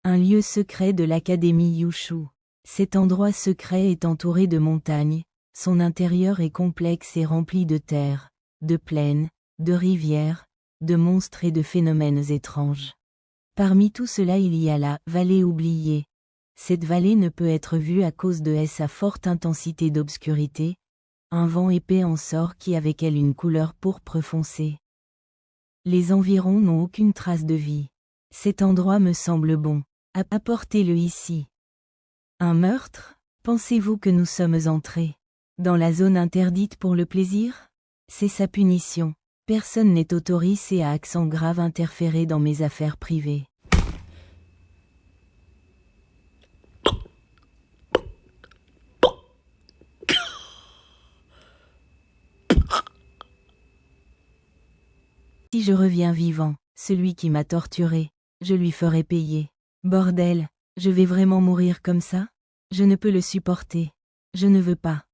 Un lieu secret de l'Académie Yushu. Cet endroit secret est entouré de montagnes, son intérieur est complexe et rempli de terre, de plaines, de rivières, de monstres et de phénomènes étranges. Parmi tout cela il y a la vallée oubliée. Cette vallée ne peut être vue à cause de sa forte intensité d'obscurité, un vent épais en sort qui avec elle une couleur pourpre foncée. Les environs n'ont aucune trace de vie. Cet endroit me semble bon. Apportez-le ici. Un meurtre? Pensez-vous que nous sommes entrés dans la zone interdite pour le plaisir? C'est sa punition. Personne n'est autorisé à accent grave interférer dans mes affaires privées. Si je reviens vivant, celui qui m'a torturé, je lui ferai payer. Bordel, je vais vraiment mourir comme ça? Je ne peux le supporter. Je ne veux pas.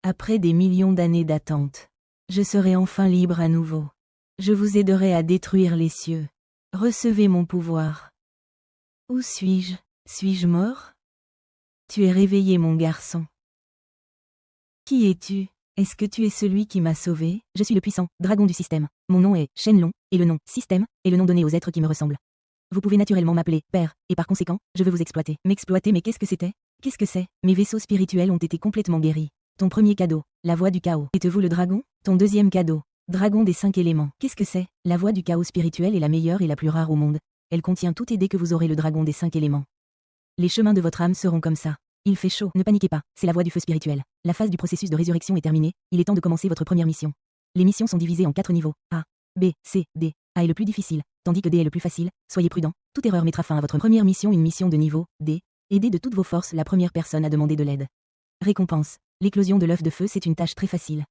Après des millions d'années d'attente, je serai enfin libre à nouveau. Je vous aiderai à détruire les cieux. Recevez mon pouvoir. Où suis-je? Suis-je mort? Tu es réveillé, mon garçon. Qui es-tu? Est-ce que tu es celui qui m'a sauvé? Je suis le puissant dragon du système. Mon nom est Shenlong, et le nom système est le nom donné aux êtres qui me ressemblent. Vous pouvez naturellement m'appeler père, et par conséquent, je veux vous exploiter. M'exploiter, mais qu'est-ce que c'était? Qu'est-ce que c'est? Mes vaisseaux spirituels ont été complètement guéris. Ton premier cadeau, la voix du chaos. Êtes-vous le dragon? Ton deuxième cadeau, dragon des 5 éléments. Qu'est-ce que c'est? La voix du chaos spirituel est la meilleure et la plus rare au monde. Elle contient tout et dès que vous aurez le dragon des 5 éléments. Les chemins de votre âme seront comme ça. Il fait chaud, ne paniquez pas, c'est la voix du feu spirituel. La phase du processus de résurrection est terminée, il est temps de commencer votre première mission. Les missions sont divisées en 4 niveaux, A, B, C, D. A est le plus difficile, tandis que D est le plus facile. Soyez prudent, toute erreur mettra fin à votre première mission. Une mission de niveau D. Aidez de toutes vos forces la première personne à demander de l'aide. Récompense. L'éclosion de l'œuf de feu, c'est une tâche très facile.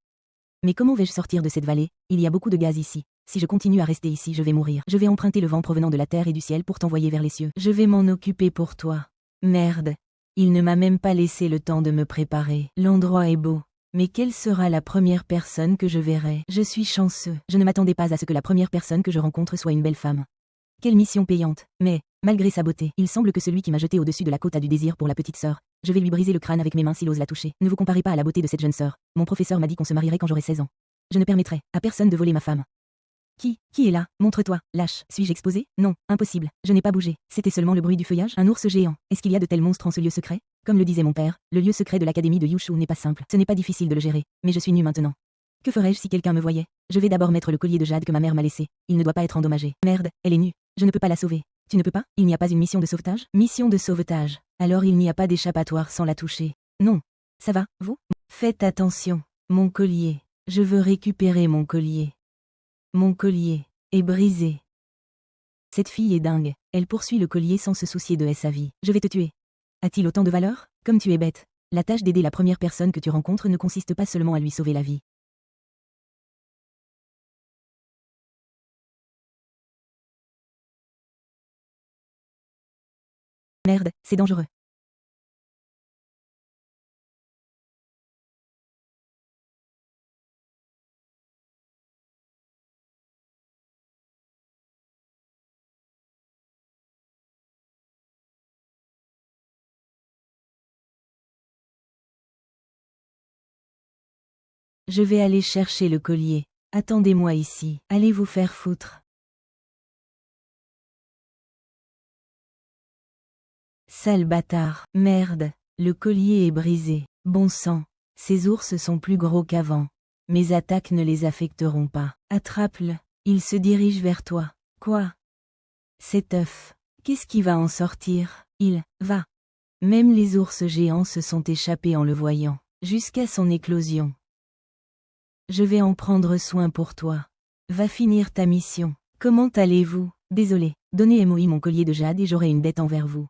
Mais comment vais-je sortir de cette vallée? Il y a beaucoup de gaz ici. Si je continue à rester ici, je vais mourir. Je vais emprunter le vent provenant de la terre et du ciel pour t'envoyer vers les cieux. Je vais m'en occuper pour toi. Merde. Il ne m'a même pas laissé le temps de me préparer. L'endroit est beau. Mais quelle sera la première personne que je verrai? Je suis chanceux. Je ne m'attendais pas à ce que la première personne que je rencontre soit une belle femme. Quelle mission payante. Mais, malgré sa beauté, il semble que celui qui m'a jeté au-dessus de la côte a du désir pour la petite sœur. Je vais lui briser le crâne avec mes mains s'il ose la toucher. Ne vous comparez pas à la beauté de cette jeune sœur. Mon professeur m'a dit qu'on se marierait quand j'aurai 16 ans. Je ne permettrai à personne de voler ma femme. Qui est là? Montre-toi, lâche. Suis-je exposé? Non, impossible. Je n'ai pas bougé. C'était seulement le bruit du feuillage? Un ours géant. Est-ce qu'il y a de tels monstres en ce lieu secret? Comme le disait mon père, le lieu secret de l'Académie de Yushu n'est pas simple. Ce n'est pas difficile de le gérer, mais je suis nue maintenant. Que ferais-je si quelqu'un me voyait? Je vais d'abord mettre le collier de jade que ma mère m'a laissé. Il ne doit pas être endommagé. Merde, elle est nue. Je ne peux pas la sauver. Tu ne peux pas? Il n'y a pas une mission de sauvetage? Mission de sauvetage. Alors il n'y a pas d'échappatoire sans la toucher. Non. Ça va, vous? Faites attention. Mon collier. Je veux récupérer mon collier. Mon collier est brisé. Cette fille est dingue. Elle poursuit le collier sans se soucier de sa vie. Je vais te tuer. A-t-il autant de valeur? Comme tu es bête. La tâche d'aider la première personne que tu rencontres ne consiste pas seulement à lui sauver la vie. Merde, c'est dangereux. Je vais aller chercher le collier. Attendez-moi ici. Allez vous faire foutre. Sale bâtard. Merde, le collier est brisé. Bon sang. Ces ours sont plus gros qu'avant. Mes attaques ne les affecteront pas. Attrape-le. Il se dirige vers toi. Quoi? Cet œuf. Qu'est-ce qui va en sortir? Il va. Même les ours géants se sont échappés en le voyant. Jusqu'à son éclosion. Je vais en prendre soin pour toi. Va finir ta mission. Comment allez-vous? Désolé. Donnez MOI mon collier de jade et j'aurai une dette envers vous.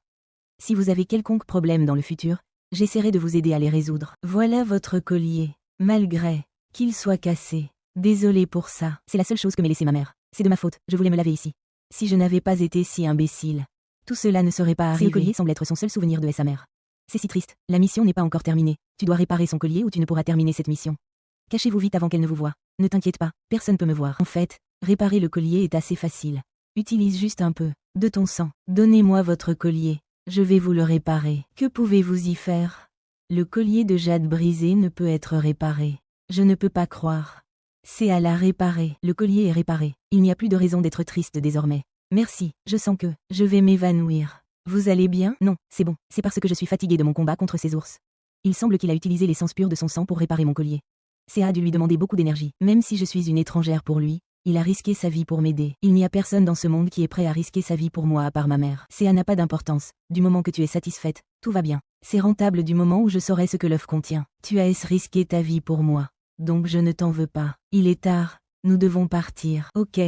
Si vous avez quelconque problème dans le futur, j'essaierai de vous aider à les résoudre. Voilà votre collier. Malgré qu'il soit cassé. Désolé pour ça. C'est la seule chose que m'ait laissé ma mère. C'est de ma faute, je voulais me laver ici. Si je n'avais pas été si imbécile, tout cela ne serait pas arrivé. Le collier semble être son seul souvenir de sa mère. C'est si triste. La mission n'est pas encore terminée. Tu dois réparer son collier ou tu ne pourras terminer cette mission. Cachez-vous vite avant qu'elle ne vous voie. Ne t'inquiète pas, personne peut me voir. En fait, réparer le collier est assez facile. Utilise juste un peu de ton sang. Donnez-moi votre collier. Je vais vous le réparer. Que pouvez-vous y faire? Le collier de jade brisé ne peut être réparé. Je ne peux pas croire. C'est à la réparer. Le collier est réparé. Il n'y a plus de raison d'être triste désormais. Merci, je sens que je vais m'évanouir. Vous allez bien? Non, c'est bon. C'est parce que je suis fatigué de mon combat contre ces ours. Il semble qu'il a utilisé l'essence pure de son sang pour réparer mon collier. Ça a dû lui demander beaucoup d'énergie. Même si je suis une étrangère pour lui, il a risqué sa vie pour m'aider. Il n'y a personne dans ce monde qui est prêt à risquer sa vie pour moi à part ma mère. Ça n'a pas d'importance. Du moment que tu es satisfaite, tout va bien. C'est rentable du moment où je saurai ce que l'œuf contient. Tu as risqué ta vie pour moi. Donc je ne t'en veux pas. Il est tard. Nous devons partir. Ok.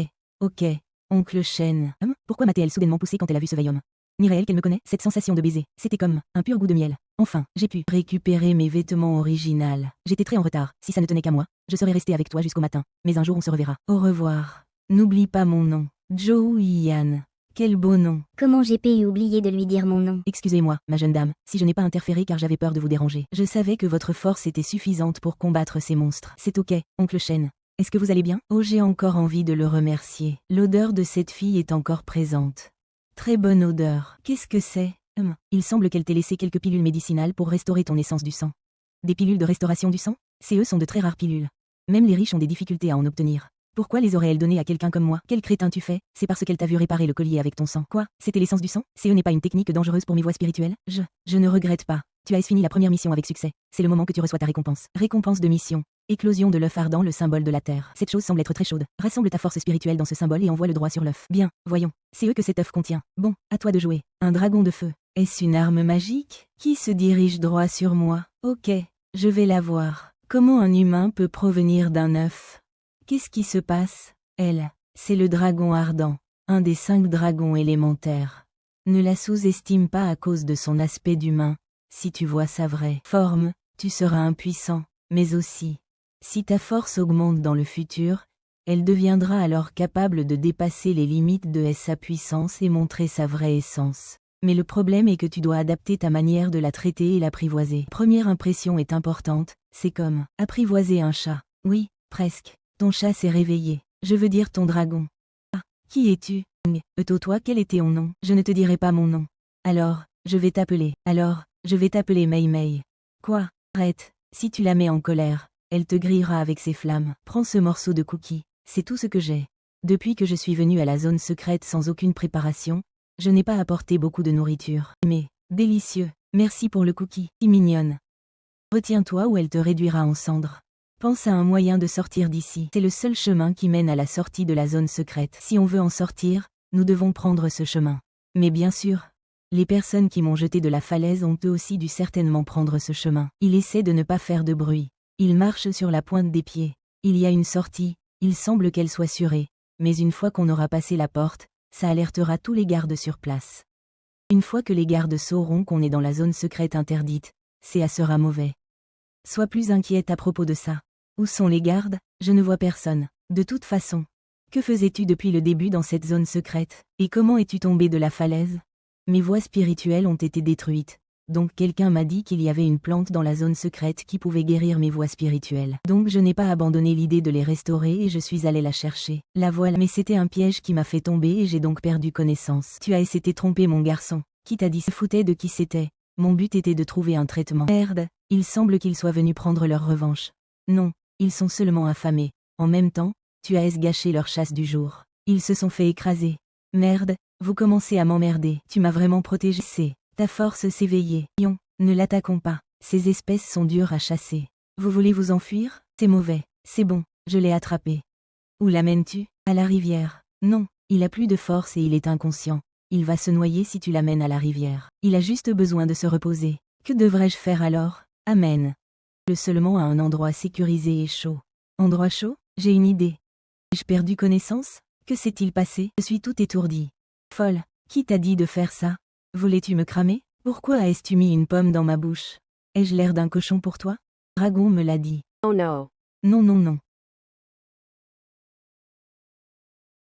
Oncle Shen. Pourquoi m'a-t-elle soudainement poussé quand elle a vu ce vieil homme? Ni réel qu'elle me connaît, cette sensation de baiser, c'était comme un pur goût de miel. Enfin, j'ai pu récupérer mes vêtements originaux. J'étais très en retard, si ça ne tenait qu'à moi, je serais resté avec toi jusqu'au matin. Mais un jour on se reverra. Au revoir. N'oublie pas mon nom. Zhou Yian. Quel beau nom. Comment j'ai pu oublier de lui dire mon nom? Excusez-moi, ma jeune dame, si je n'ai pas interféré car j'avais peur de vous déranger. Je savais que votre force était suffisante pour combattre ces monstres. C'est ok, oncle Shen. Est-ce que vous allez bien? Oh, j'ai encore envie de le remercier. L'odeur de cette fille est encore présente. Très bonne odeur. Qu'est-ce que c'est? Il semble qu'elle t'ait laissé quelques pilules médicinales pour restaurer ton essence du sang. Des pilules de restauration du sang? Ces sont de très rares pilules. Même les riches ont des difficultés à en obtenir. Pourquoi les aurait-elle données à quelqu'un comme moi? Quel crétin tu fais? C'est parce qu'elle t'a vu réparer le collier avec ton sang. Quoi? C'était l'essence du sang? Ce n'est pas une technique dangereuse pour mes voies spirituelles? Je ne regrette pas. Tu as fini la première mission avec succès. C'est le moment que tu reçois ta récompense. Récompense de mission. Éclosion de l'œuf ardent, le symbole de la terre. Cette chose semble être très chaude. Rassemble ta force spirituelle dans ce symbole et envoie le droit sur l'œuf. Bien, voyons. C'est eux que cet œuf contient. Bon, à toi de jouer. Un dragon de feu. Est-ce une arme magique? Qui se dirige droit sur moi? Ok, je vais la voir. Comment un humain peut provenir d'un œuf? Qu'est-ce qui se passe? C'est le dragon ardent. Un des 5 dragons élémentaires. Ne la sous-estime pas à cause de son aspect d'humain. Si tu vois sa vraie forme, tu seras impuissant, mais aussi. Si ta force augmente dans le futur, elle deviendra alors capable de dépasser les limites de sa puissance et montrer sa vraie essence. Mais le problème est que tu dois adapter ta manière de la traiter et l'apprivoiser. Première impression est importante, c'est comme apprivoiser un chat. Oui, presque. Ton chat s'est réveillé. Je veux dire ton dragon. Ah, qui es-tu? Toi, quel était ton nom? Je ne te dirai pas mon nom. Alors, je vais t'appeler Mei Mei. Quoi? Arrête, si tu la mets en colère, elle te grillera avec ses flammes. Prends ce morceau de cookie, c'est tout ce que j'ai. Depuis que je suis venue à la zone secrète sans aucune préparation, je n'ai pas apporté beaucoup de nourriture. Mais, délicieux, merci pour le cookie, si mignonne. Retiens-toi ou elle te réduira en cendres. Pense à un moyen de sortir d'ici. C'est le seul chemin qui mène à la sortie de la zone secrète. Si on veut en sortir, nous devons prendre ce chemin. Mais bien sûr, les personnes qui m'ont jeté de la falaise ont eux aussi dû certainement prendre ce chemin. Il essaie de ne pas faire de bruit. Il marche sur la pointe des pieds. Il y a une sortie, il semble qu'elle soit surée. Mais une fois qu'on aura passé la porte, ça alertera tous les gardes sur place. Une fois que les gardes sauront qu'on est dans la zone secrète interdite, ça sera mauvais. Sois plus inquiète à propos de ça. Où sont les gardes? Je ne vois personne. De toute façon. Que faisais-tu depuis le début dans cette zone secrète? Et comment es-tu tombé de la falaise? Mes voies spirituelles ont été détruites. Donc quelqu'un m'a dit qu'il y avait une plante dans la zone secrète qui pouvait guérir mes voies spirituelles. Donc je n'ai pas abandonné l'idée de les restaurer et je suis allé la chercher. La voilà. Mais c'était un piège qui m'a fait tomber et j'ai donc perdu connaissance. Tu as essayé de tromper mon garçon. Qui t'a dit? Se foutait de qui c'était. Mon but était de trouver un traitement. Merde, il semble qu'ils soient venus prendre leur revanche. Non, ils sont seulement affamés. En même temps, tu as gâché leur chasse du jour. Ils se sont fait écraser. Merde, vous commencez à m'emmerder. Tu m'as vraiment protégé. Ta force s'éveillait. Non, ne l'attaquons pas. Ces espèces sont dures à chasser. Vous voulez vous enfuir? C'est mauvais. C'est bon, je l'ai attrapé. Où l'amènes-tu? À la rivière. Non, il a plus de force et il est inconscient. Il va se noyer si tu l'amènes à la rivière. Il a juste besoin de se reposer. Que devrais-je faire alors? Amen. Le seulement à un endroit sécurisé et chaud. Endroit chaud? J'ai une idée. Ai-je perdu connaissance? Que s'est-il passé? Je suis tout étourdi. Folle, qui t'a dit de faire ça? Voulais-tu me cramer? Pourquoi as-tu mis une pomme dans ma bouche? Ai-je l'air d'un cochon pour toi? Dragon me l'a dit. Oh no. Non.